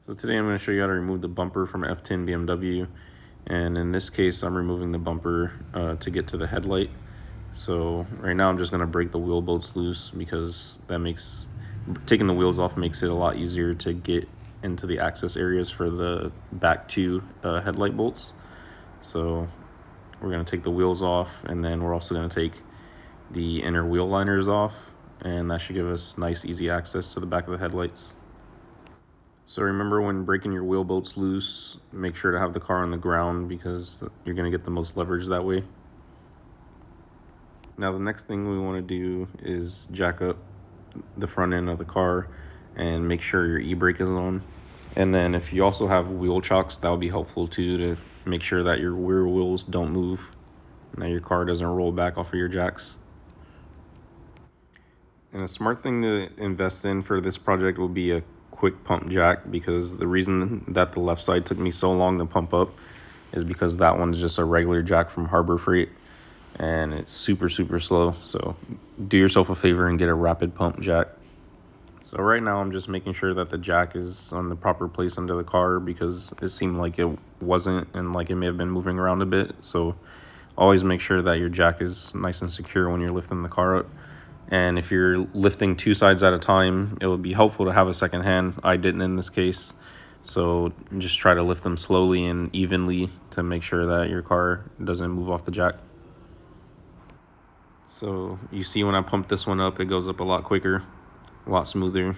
So today I'm going to show you how to remove the bumper from F10 BMW, and in this case I'm removing the bumper to get to the headlight. So right now I'm just going to break the wheel bolts loose because taking the wheels off makes it a lot easier to get into the access areas for the back two headlight bolts. So we're going to take the wheels off, and then we're also going to take the inner wheel liners off, and that should give us nice easy access to the back of the headlights. So remember, when breaking your wheel bolts loose, make sure to have the car on the ground because you're going to get the most leverage that way. Now the next thing we want to do is jack up the front end of the car and make sure your e-brake is on. And then if you also have wheel chocks, that would be helpful too, to make sure that your rear wheels don't move and that your car doesn't roll back off of your jacks. And a smart thing to invest in for this project will be a quick pump jack, because the reason that the left side took me so long to pump up is because that one's just a regular jack from Harbor Freight and it's super slow. So do yourself a favor and get a rapid pump jack. So right now I'm just making sure that the jack is on the proper place under the car, because it seemed like it wasn't, and like it may have been moving around a bit. So always make sure that your jack is nice and secure when you're lifting the car up. And if you're lifting two sides at a time, it would be helpful to have a second hand. I didn't in this case. So just try to lift them slowly and evenly to make sure that your car doesn't move off the jack. So you see, when I pump this one up, it goes up a lot quicker, a lot smoother.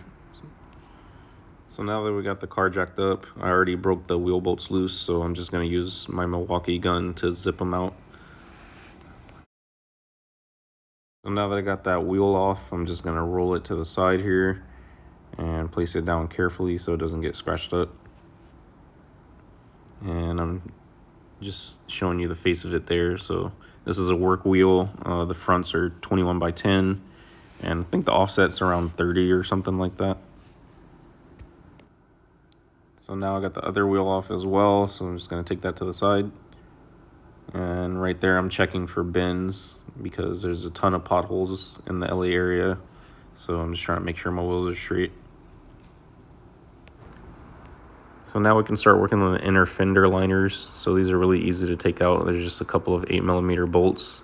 So now that we got the car jacked up, I already broke the wheel bolts loose, so I'm just going to use my Milwaukee gun to zip them out. So now that I got that wheel off, I'm just going to roll it to the side here and place it down carefully so it doesn't get scratched up. And I'm just showing you the face of it there. So this is a work wheel. The fronts are 21 by 10, and I think the offset's around 30 or something like that. So now I got the other wheel off as well, so I'm just going to take that to the side. And right there I'm checking for bends because there's a ton of potholes in the LA area. So I'm just trying to make sure my wheels are straight. So now we can start working on the inner fender liners. So these are really easy to take out. There's just a couple of 8mm bolts.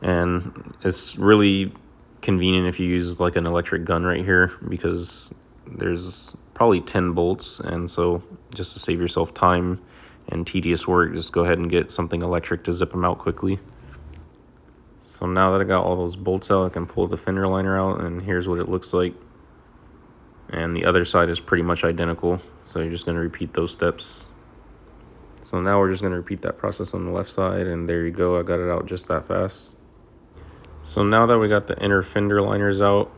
And it's really convenient if you use like an electric gun right here, because there's probably 10 bolts. And so just to save yourself time and tedious work, just go ahead and get something electric to zip them out quickly. So now that I got all those bolts out, I can pull the fender liner out, and here's what it looks like. And the other side is pretty much identical, so you're just going to repeat those steps. So now we're just going to repeat that process on the left side, and there you go, I got it out just that fast. So now that we got the inner fender liners out,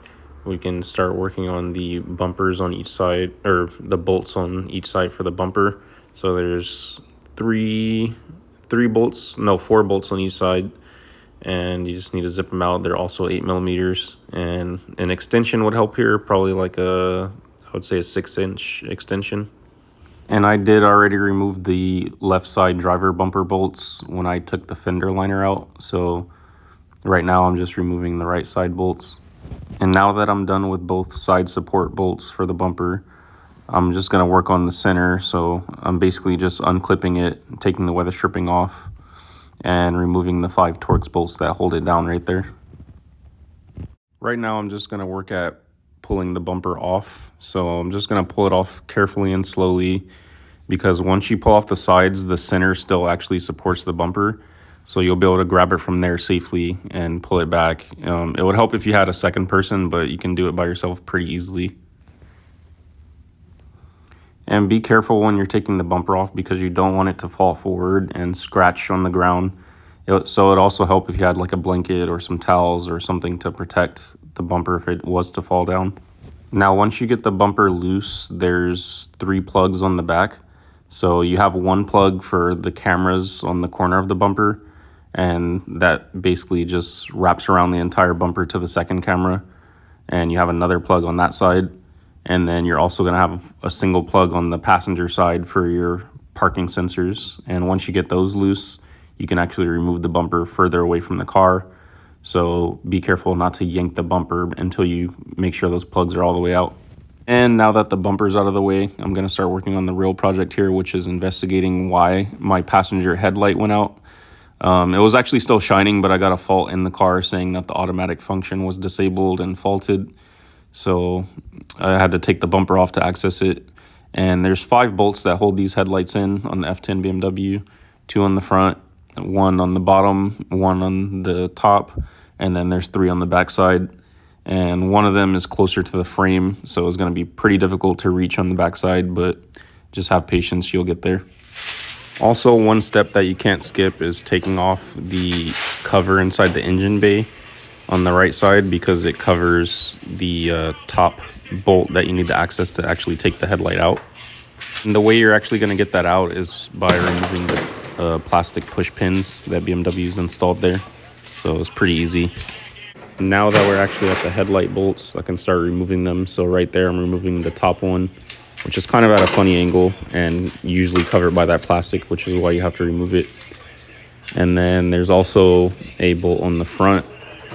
we can start working on the bumpers on each side, or the bolts on each side for the bumper. So there's four bolts on each side, and you just need to zip them out. They're also 8mm, and an extension would help here, probably like I would say a 6-inch extension. And I did already remove the left side driver bumper bolts when I took the fender liner out. So right now I'm just removing the right side bolts. And now that I'm done with both side support bolts for the bumper, I'm just going to work on the center. So I'm basically just unclipping it, taking the weather stripping off, and removing the 5 Torx bolts that hold it down right there. Right now I'm just going to work at pulling the bumper off. So I'm just going to pull it off carefully and slowly, because once you pull off the sides, the center still actually supports the bumper. So you'll be able to grab it from there safely and pull it back. It would help if you had a second person, but you can do it by yourself pretty easily. And be careful when you're taking the bumper off, because you don't want it to fall forward and scratch on the ground. So it'd also help if you had like a blanket or some towels or something to protect the bumper if it was to fall down. Now, once you get the bumper loose, there's 3 plugs on the back. So you have one plug for the cameras on the corner of the bumper, and that basically just wraps around the entire bumper to the second camera. And you have another plug on that side. And then you're also going to have a single plug on the passenger side for your parking sensors. And once you get those loose, you can actually remove the bumper further away from the car. So be careful not to yank the bumper until you make sure those plugs are all the way out. And now that the bumper's out of the way, I'm going to start working on the real project here, which is investigating why my passenger headlight went out. It was actually still shining, but I got a fault in the car saying that the automatic function was disabled and faulted. So I had to take the bumper off to access it. And there's 5 bolts that hold these headlights in on the F10 BMW, 2 on the front, 1 on the bottom, 1 on the top, and then there's 3 on the back side. And one of them is closer to the frame, so it's going to be pretty difficult to reach on the backside, but just have patience, you'll get there. Also, one step that you can't skip is taking off the cover inside the engine bay on the right side, because it covers the top bolt that you need to access to actually take the headlight out. And the way you're actually going to get that out is by removing the plastic push pins that BMW's installed there. So it's pretty easy. Now that we're actually at the headlight bolts, I can start removing them. So right there, I'm removing the top one, which is kind of at a funny angle and usually covered by that plastic, which is why you have to remove it. And then there's also a bolt on the front,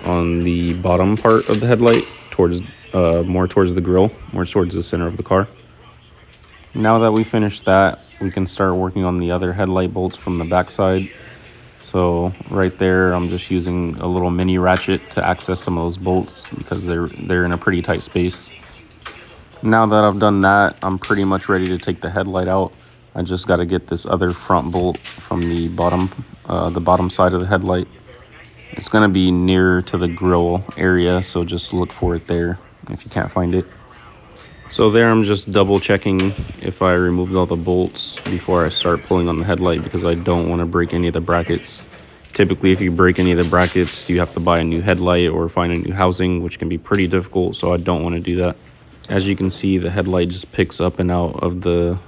on the bottom part of the headlight, towards more towards the grill, more towards the center of the car. Now that we finished that, we can start working on the other headlight bolts from the backside. So right there, I'm just using a little mini ratchet to access some of those bolts because they're in a pretty tight space. Now that I've done that, I'm pretty much ready to take the headlight out. I just got to get this other front bolt from the bottom side of the headlight. It's going to be nearer to the grill area, so just look for it there if you can't find it. So there, I'm just double checking if I removed all the bolts before I start pulling on the headlight, because I don't want to break any of the brackets. Typically, if you break any of the brackets, you have to buy a new headlight or find a new housing, which can be pretty difficult, so I don't want to do that. As you can see, the headlight just picks up and out of the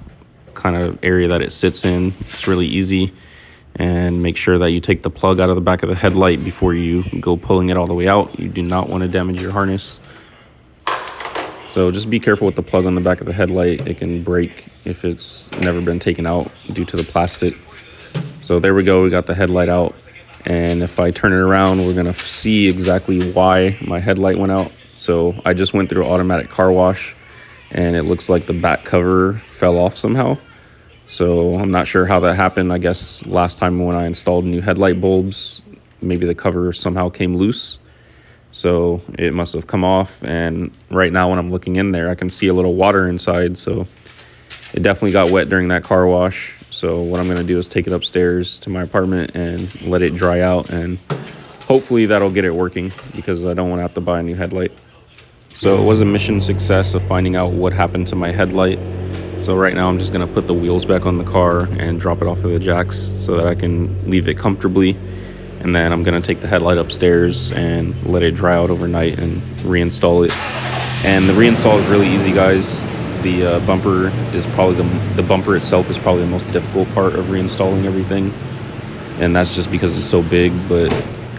kind of area that it sits in. It's really easy. And make sure that you take the plug out of the back of the headlight before you go pulling it all the way out. You do not want to damage your harness. So just be careful with the plug on the back of the headlight. It can break if it's never been taken out due to the plastic. So there we go, we got the headlight out. And if I turn it around, we're gonna see exactly why my headlight went out. So I just went through automatic car wash, and it looks like the back cover fell off somehow. So I'm not sure how that happened. I guess last time when I installed new headlight bulbs, maybe the cover somehow came loose. So it must have come off, and right now when I'm looking in there, I can see a little water inside. So it definitely got wet during that car wash. So what I'm gonna do is take it upstairs to my apartment and let it dry out, and hopefully that'll get it working, because I don't wanna have to buy a new headlight. So it was a mission success of finding out what happened to my headlight. So right now I'm just gonna put the wheels back on the car and drop it off of the jacks so that I can leave it comfortably. And then I'm gonna take the headlight upstairs and let it dry out overnight and reinstall it. And the reinstall is really easy, guys. The bumper is probably the bumper itself is probably the most difficult part of reinstalling everything. And that's just because it's so big, but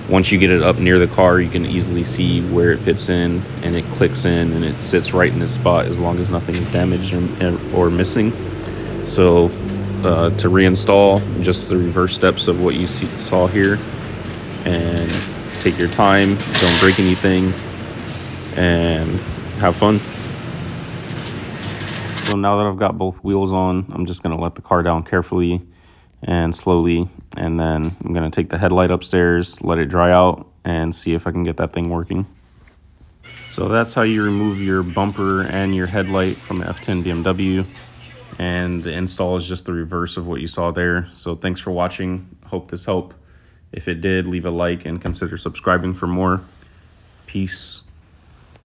once you get it up near the car, you can easily see where it fits in, and it clicks in and it sits right in its spot as long as nothing is damaged or missing. So to reinstall, just the reverse steps of what you saw here. And take your time, don't break anything, and have fun. So now that I've got both wheels on, I'm just gonna let the car down carefully and slowly, and then I'm gonna take the headlight upstairs, let it dry out, and see if I can get that thing working. So that's how you remove your bumper and your headlight from the F10 BMW, and the install is just the reverse of what you saw there. So thanks for watching, hope this helped. If it did, leave a like and consider subscribing for more. Peace.